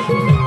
Thank you.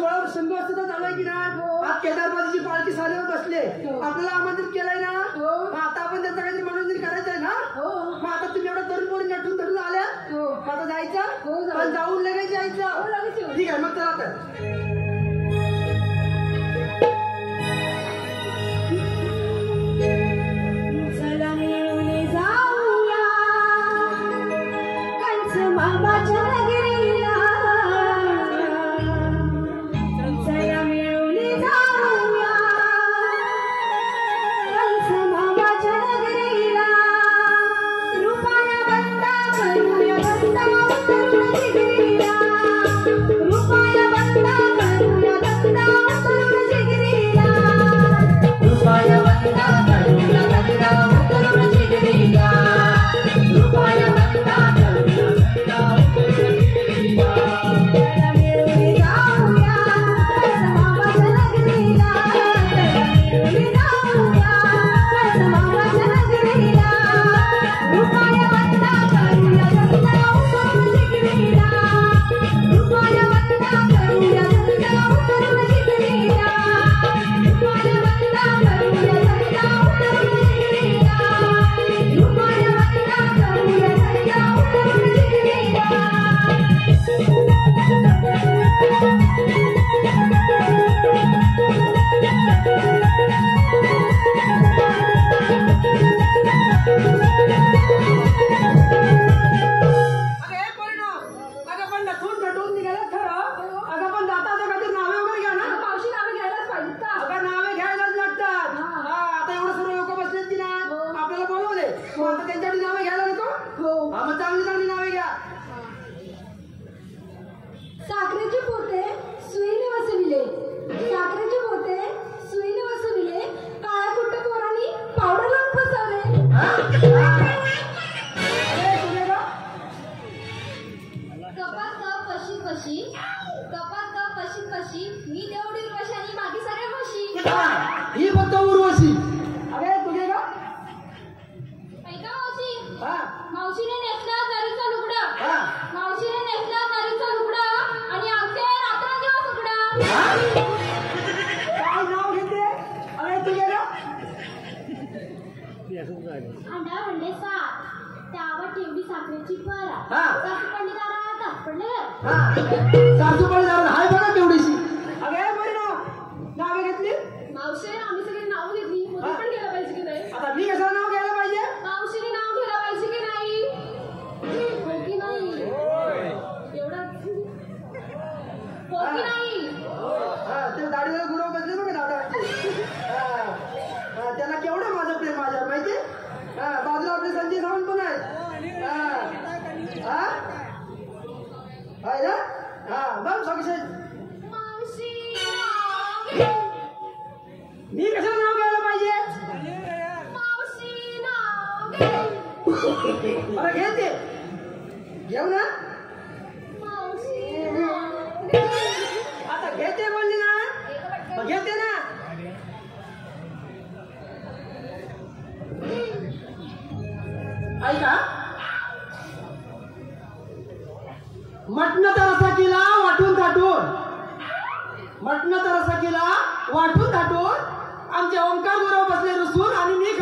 16 संघ सुद्धा चालू की ना. आज केदारबाजीची पालखी सालेवर बसले. आपल्याला आमंत्रित केलंय ना. आता आपण त्याचं काहीतरी मनोरंजन करायचं आहे ना. मग आता तुम्ही एवढं तरुण पोरी नटून तरुण आल्या. आता जायचं पण जाऊन लगेच जायचं. ठीक आहे मग चला तर. ही फक्त उर्वशी. अरे तुझे का ऐका मावशी. मावशीने नेसला नरीचा लुगडा. मावशीने नेसला नरीचा लुगडा आणि आमचे रात्रंदिवस उघडा. काय नाव घेते. अरे तुझे का अंडा अंडे सात त्यावर ठेवली साखरेची परा. सासू पंडितारा हातात पडले. सासू पंडितारा हाय बघा केवढीशी. अगे बरी ना नावे घेतली. मावशी आम्ही सगळी नाव घेतली. मोदी पण घ्यायला पाहिजे की नाही. आता मी कशाला नाव घ्यायला पाहिजे. मावशीने नाव घ्यायला पाहिजे की नाही. हो की नाही एवढं हो की नाही. ते दाढीला गुरव बसले बघा दादा. त्याला केवढं माझं प्रेम माझ्या माहिती. बाजूला आपले संजय सावंत पण आहेत. बघ सगळे मी कशाला नाव घ्यायला पाहिजे. अरे घेते घेऊ ना. आता घेते बोलली ना घेते ना. ऐका मटणाचा रसा केला वाटून थाटून. मटणाचा रसा केला वाटून थाटून. आमचे ओंकार गुरव बसले रुसून आणि मी